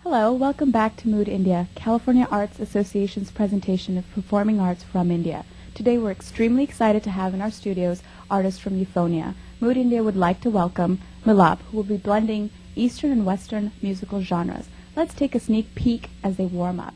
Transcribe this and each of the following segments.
Hello, welcome back to Mood India, California Arts Association's presentation of performing arts from India. Today we're extremely excited to have in our studios artists from Euphonia. Mood India would like to welcome Milap, who will be blending Eastern and Western musical genres. Let's take a sneak peek as they warm up.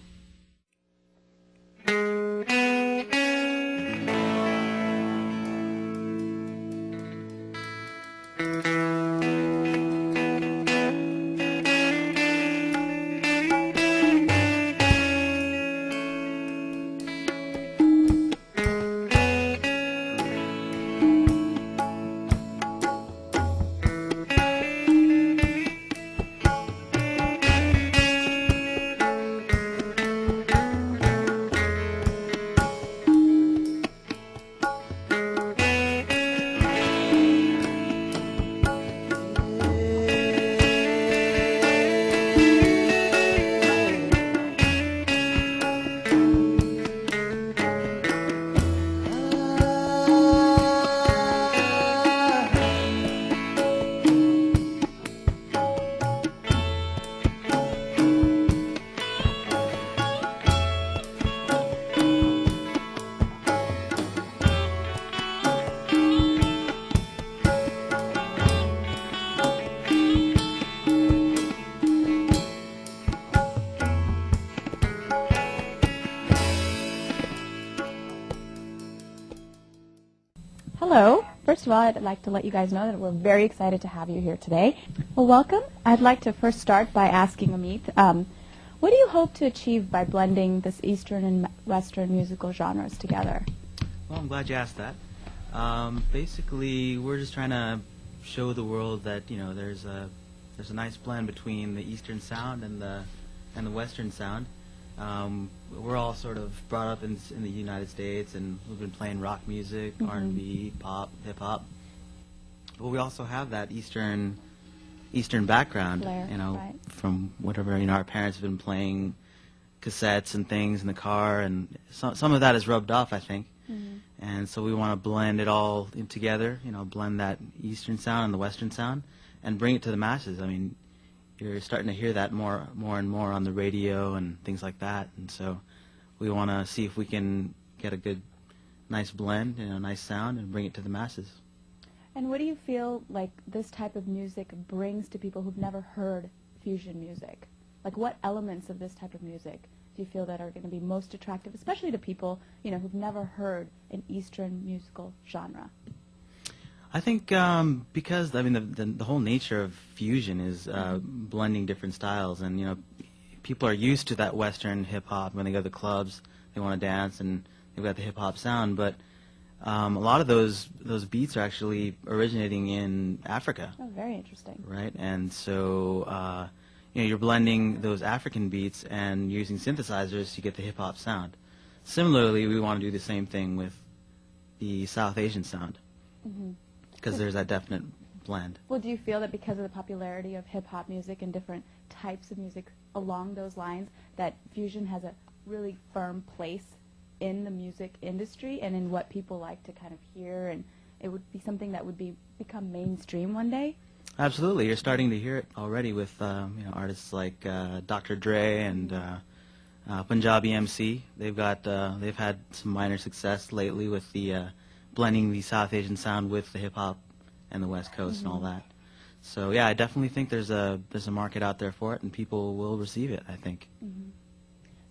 Hello. First of all, I'd like to let you guys know that we're very excited to have you here today. Well, welcome. I'd like to first start by asking Amit, what do you hope to achieve by blending this Eastern and Western musical genres together? Well, I'm glad you asked that. Basically, we're just trying to show the world that there's a nice blend between the Eastern sound and the Western sound. We're all sort of brought up in the United States, and we've been playing rock music, R&B, pop, hip hop. But we also have that Eastern background, Flair, right. From whatever our parents have been playing cassettes and things in the car, and some of that is rubbed off, I think. And so we want to blend it all in together, blend that Eastern sound and the Western sound, and bring it to the masses. I mean, you're starting to hear that more and more on the radio and things like that, and so we want to see if we can get a good, nice blend, nice sound, and bring it to the masses. And what do you feel like this type of music brings to people who've never heard fusion music? Like, what elements of this type of music do you feel that are going to be most attractive, especially to people, who've never heard an Eastern musical genre? I think because the whole nature of fusion is blending different styles, and people are used to that Western hip hop. When they go to the clubs, they want to dance, and they've got the hip hop sound. But a lot of those beats are actually originating in Africa. Oh, very interesting. Right, and so you're blending those African beats and using synthesizers to get the hip hop sound. Similarly, we want to do the same thing with the South Asian sound. Because there's that definite blend. Well, do you feel that because of the popularity of hip-hop music and different types of music along those lines, that fusion has a really firm place in the music industry and in what people like to kind of hear, and it would be something that would become mainstream one day? Absolutely. You're starting to hear it already with artists like Dr. Dre and Punjabi MC. They've had some minor success lately with the blending the South Asian sound with the hip hop and the West Coast and all that. So yeah, I definitely think there's a market out there for it, and people will receive it, I think.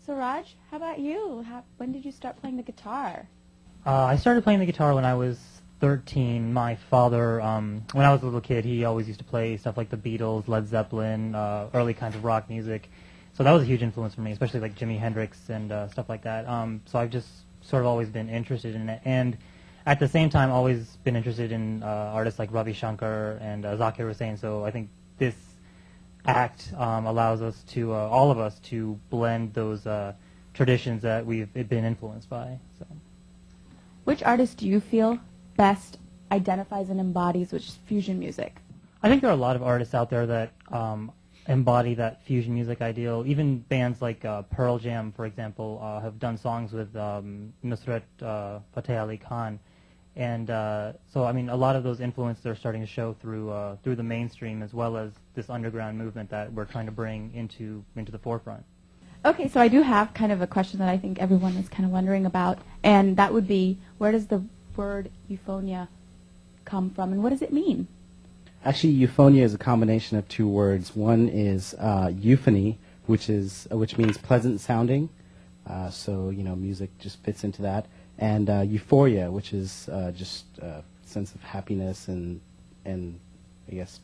So Raj, how about you? When did you start playing the guitar? I started playing the guitar when I was 13. My father, when I was a little kid, he always used to play stuff like the Beatles, Led Zeppelin, early kinds of rock music. So that was a huge influence for me, especially like Jimi Hendrix and stuff like that. So I've just sort of always been interested in it. And at the same time, always been interested in artists like Ravi Shankar and Zakir Hussain. So I think this act allows us to, all of us, to blend those traditions that we've been influenced by. So, which artist do you feel best identifies and embodies which fusion music? I think there are a lot of artists out there that embody that fusion music ideal. Even bands like Pearl Jam, for example, have done songs with Nusrat Fateh Ali Khan, And so, I mean, a lot of those influences are starting to show through the mainstream, as well as this underground movement that we're trying to bring into the forefront. Okay, so I do have kind of a question that I think everyone is kind of wondering about, and that would be, where does the word Euphonia come from, and what does it mean? Actually, Euphonia is a combination of two words. One is euphony, which means pleasant sounding. So music just fits into that, and euphoria, which is just a sense of happiness and I guess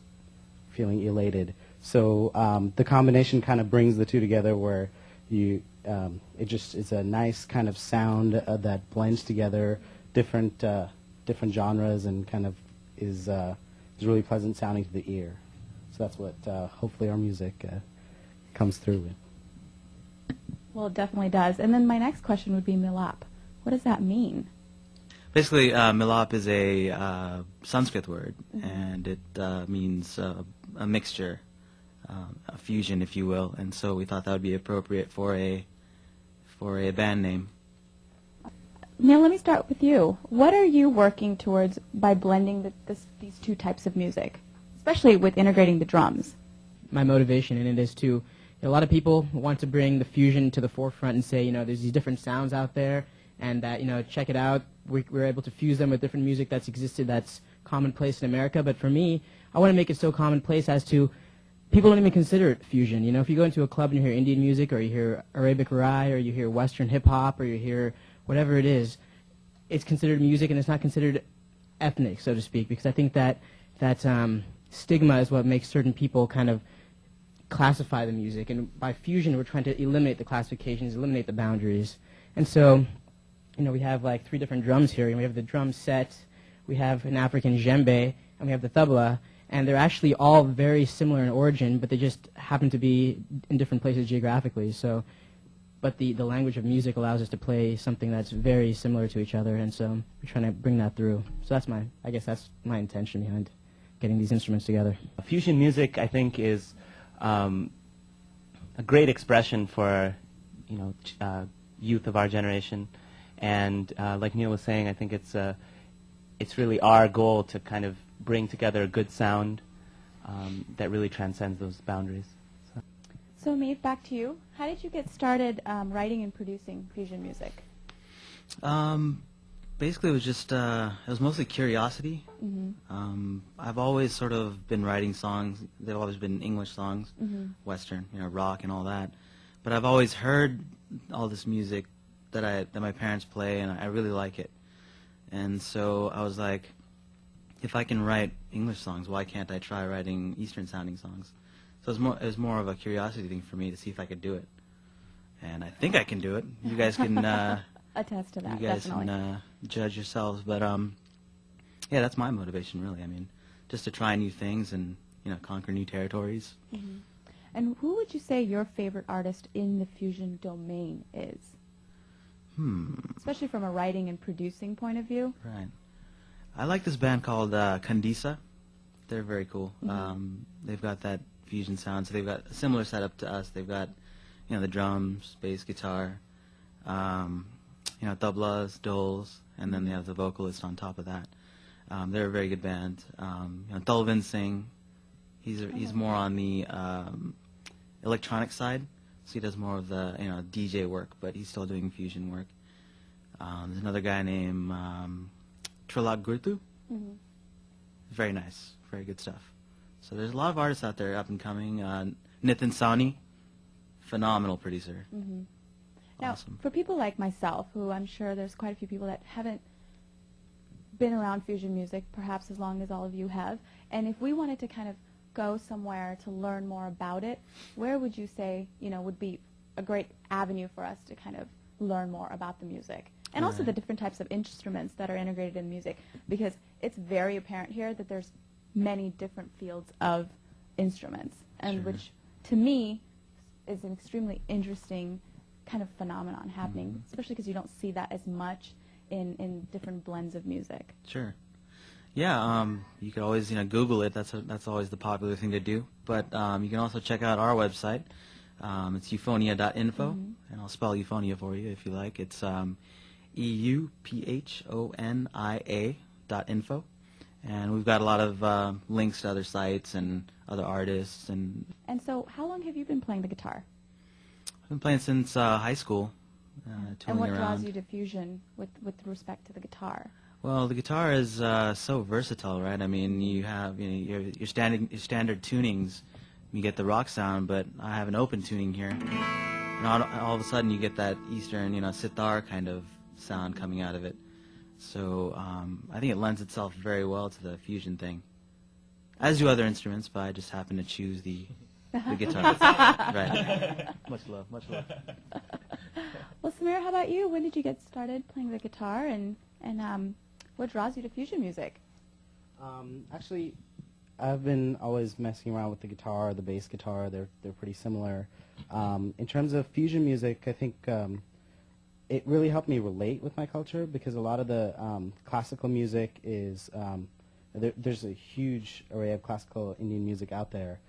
feeling elated. So the combination kind of brings the two together, where it's a nice kind of sound that blends together different genres and kind of is really pleasant sounding to the ear. So that's what hopefully our music comes through with. Well, it definitely does. And then my next question would be Milap. What does that mean? Basically, Milap is a Sanskrit word, and it means a mixture, a fusion, if you will. And so we thought that would be appropriate for a band name. Neil, let me start with you. What are you working towards by blending these two types of music, especially with integrating the drums? My motivation in it is to, a lot of people want to bring the fusion to the forefront and say, there's these different sounds out there, and that, check it out. We're able to fuse them with different music that's existed that's commonplace in America. But for me, I want to make it so commonplace as to people don't even consider it fusion. If you go into a club and you hear Indian music, or you hear Arabic Rai, or you hear Western hip-hop, or you hear whatever it is, it's considered music, and it's not considered ethnic, so to speak, because I think that stigma is what makes certain people kind of classify the music. And by fusion, we're trying to eliminate the classifications, eliminate the boundaries. And so, we have like 3 different drums here. We have the drum set, we have an African djembe, and we have the tabla. And they're actually all very similar in origin, but they just happen to be in different places geographically. So, but the language of music allows us to play something that's very similar to each other, and so we're trying to bring that through. So that's my intention behind getting these instruments together. Fusion music, I think, is a great expression for youth of our generation, and like Neil was saying, I think it's really our goal to kind of bring together a good sound that really transcends those boundaries. So Amit, back to you. How did you get started writing and producing fusion music? Basically, it was just it was mostly curiosity. I've always sort of been writing songs. They've always been English songs, Western, rock and all that. But I've always heard all this music that my parents play, and I really like it. And so I was like, if I can write English songs, why can't I try writing Eastern-sounding songs? So it was more of a curiosity thing for me to see if I could do it. And I think I can do it. You guys can attest to that. you guys definitely. can judge yourselves. But yeah, that's my motivation, really. I mean, just to try new things and conquer new territories. And who would you say your favorite artist in the fusion domain is? Especially from a writing and producing point of view. Right. I like this band called Kandisa. They're very cool. They've got that fusion sound, so they've got a similar setup to us. They've got, the drums, bass, guitar, tablas, doles, and then they have the vocalist on top of that. They're a very good band. Talvin Singh, he's more on the electronic side, so he does more of the DJ work, but he's still doing fusion work. There's another guy named Trilak Gurtu. Very nice, very good stuff. So there's a lot of artists out there up and coming. Nitin Sawhney, phenomenal producer. Now, Awesome. for people like myself, who I'm sure there's quite a few people that haven't been around fusion music, perhaps as long as all of you have, and if we wanted to kind of go somewhere to learn more about it, where would you say, would be a great avenue for us to kind of learn more about the music? And also the different types of instruments that are integrated in music, because it's very apparent here that there's many different fields of instruments, and which, to me, is an extremely interesting kind of phenomenon happening, especially because you don't see that as much in different blends of music. Sure. Yeah, you could always Google it. That's always the popular thing to do. But you can also check out our website. It's euphonia.info, and I'll spell Euphonia for you if you like. It's EUPHONIA .info, and we've got a lot of links to other sites and other artists. And so, how long have you been playing the guitar? I've been playing since high school, And touring what around. draws you to fusion with respect to the guitar? Well, the guitar is so versatile, right? I mean, you have your standard tunings, you get the rock sound, but I have an open tuning here, and all of a sudden you get that Eastern, sitar kind of sound coming out of it. So I think it lends itself very well to the fusion thing, as do other instruments, but I just happen to choose the guitar. Right. Much love, much love. Well, Samir, how about you? When did you get started playing the guitar, and what draws you to fusion music? Actually, I've been always messing around with the guitar, the bass guitar. They're pretty similar. In terms of fusion music, I think it really helped me relate with my culture, because a lot of the classical music is there's a huge array of classical Indian music out there,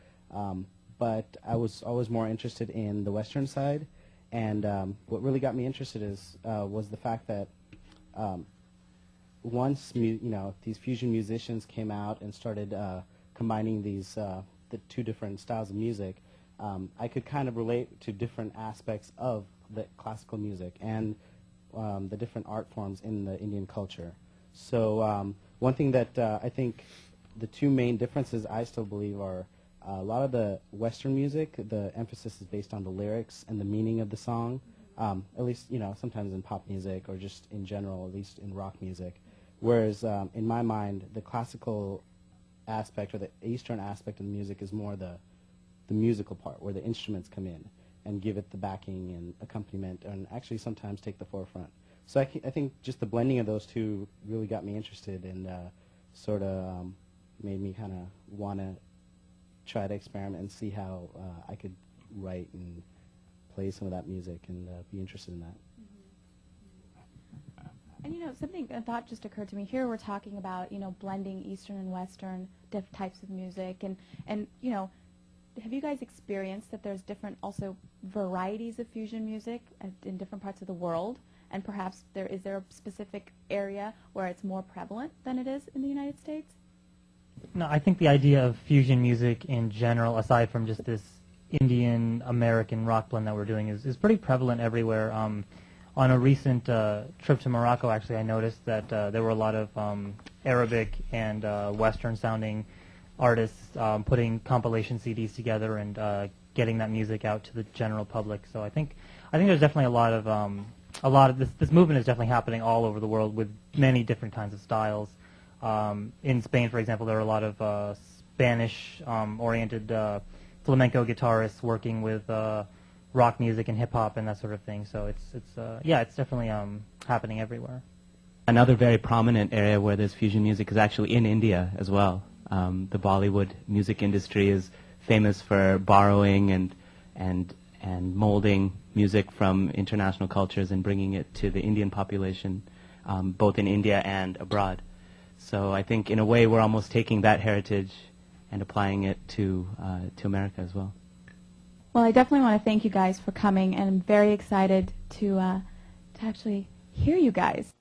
but I was always more interested in the Western side, and what really got me interested was the fact that once these fusion musicians came out and started combining the two different styles of music, I could kind of relate to different aspects of the classical music and the different art forms in the Indian culture. So one thing that I think the two main differences I still believe are a lot of the Western music, the emphasis is based on the lyrics and the meaning of the song, at least sometimes in pop music or just in general, at least in rock music. Whereas in my mind, the classical aspect or the Eastern aspect of the music is more the musical part, where the instruments come in and give it the backing and accompaniment, and actually sometimes take the forefront. So I think just the blending of those two really got me interested, and sort of made me kind of want to try to experiment and see how I could write and play some of that music and be interested in that. And a thought just occurred to me. Here we're talking about, blending Eastern and Western types of music, and have you guys experienced that there's different also varieties of fusion music in different parts of the world? And perhaps is there a specific area where it's more prevalent than it is in the United States? No, I think the idea of fusion music in general, aside from just this Indian-American rock blend that we're doing, is pretty prevalent everywhere. On a recent trip to Morocco, actually, I noticed that there were a lot of Arabic and Western-sounding artists putting compilation CDs together and getting that music out to the general public. So I think there's definitely a lot of this movement is definitely happening all over the world with many different kinds of styles. In Spain, for example, there are a lot of Spanish-oriented flamenco guitarists working with rock music and hip hop and that sort of thing. So it's definitely happening everywhere. Another very prominent area where there's fusion music is actually in India as well. The Bollywood music industry is famous for borrowing and molding music from international cultures and bringing it to the Indian population, both in India and abroad. So I think in a way we're almost taking that heritage and applying it to America as well. Well, I definitely want to thank you guys for coming, and I'm very excited to actually hear you guys.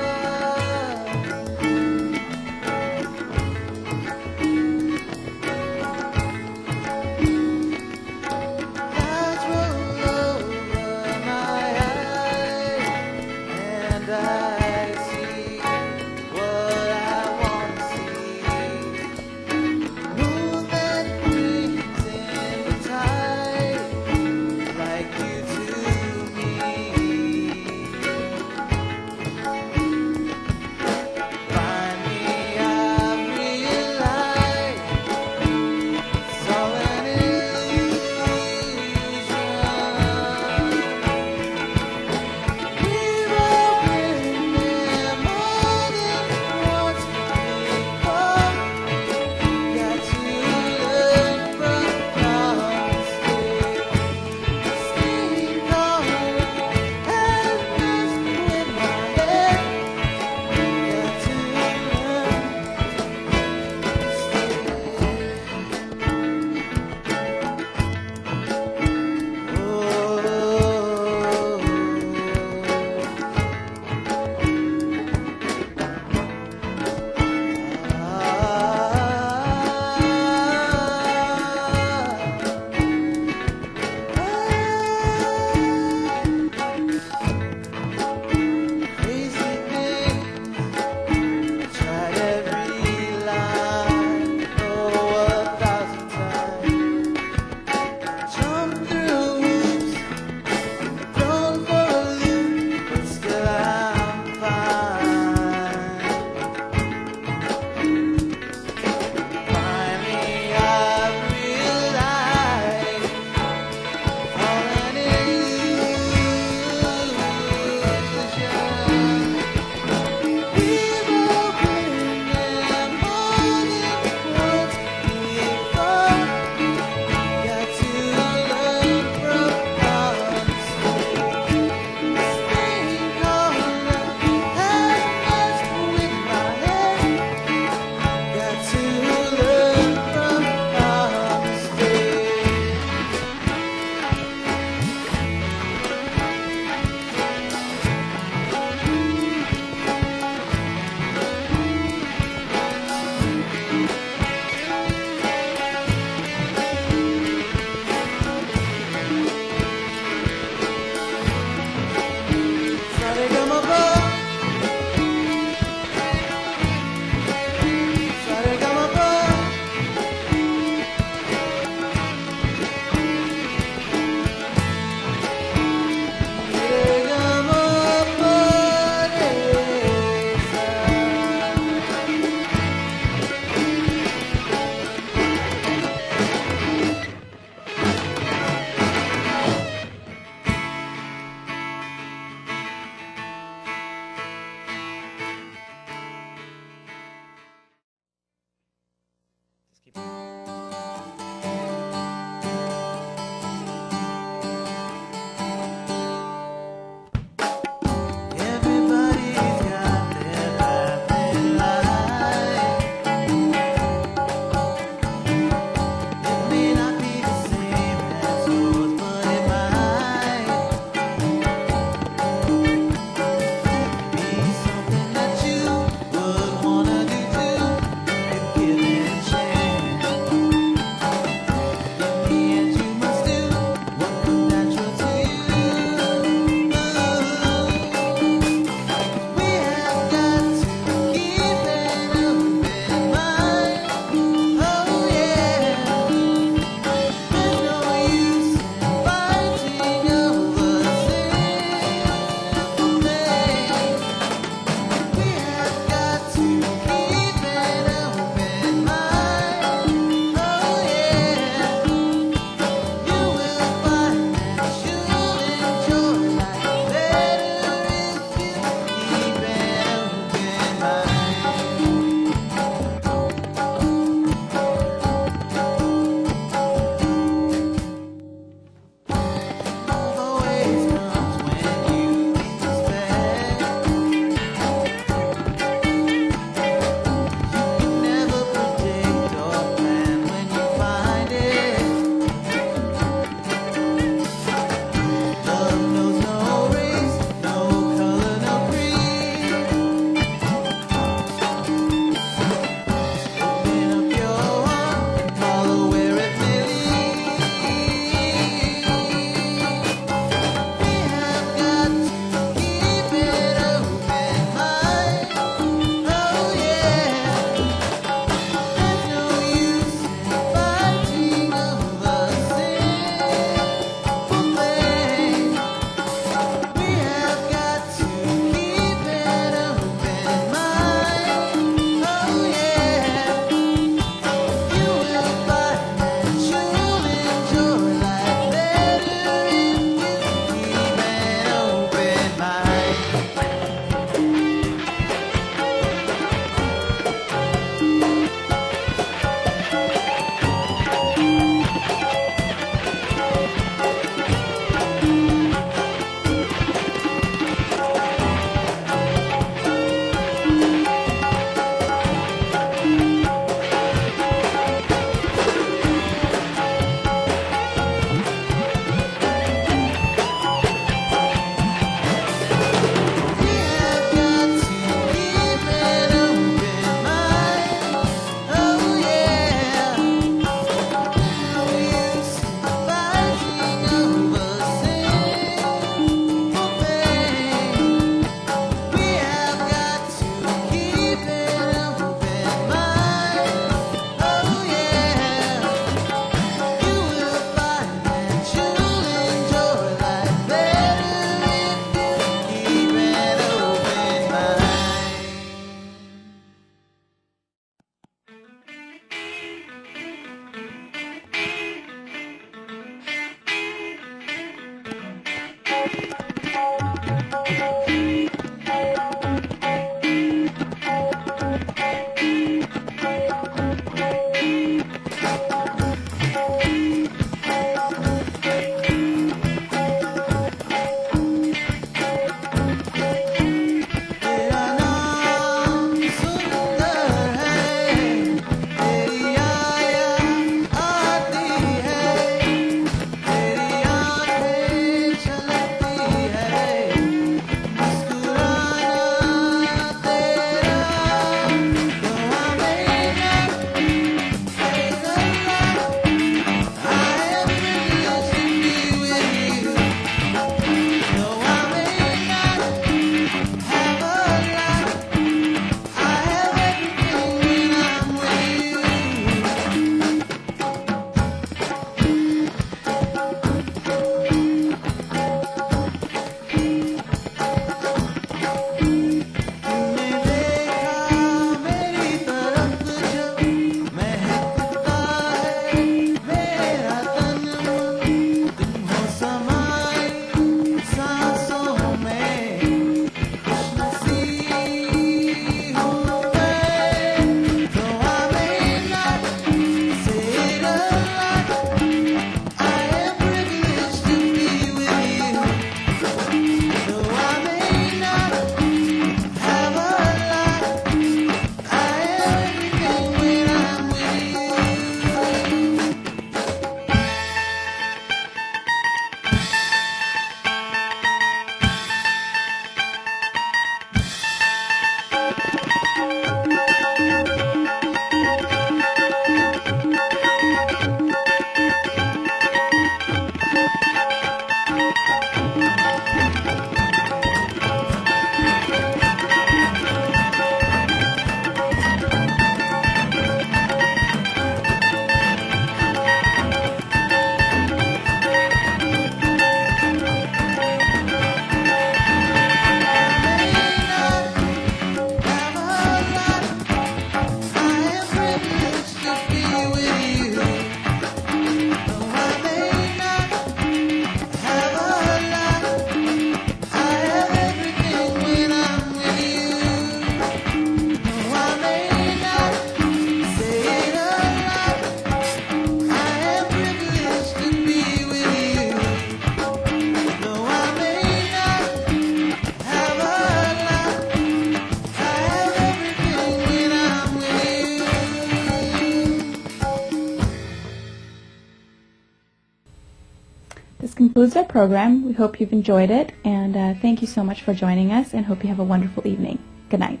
This concludes our program. We hope you've enjoyed it, and thank you so much for joining us, and hope you have a wonderful evening. Good night.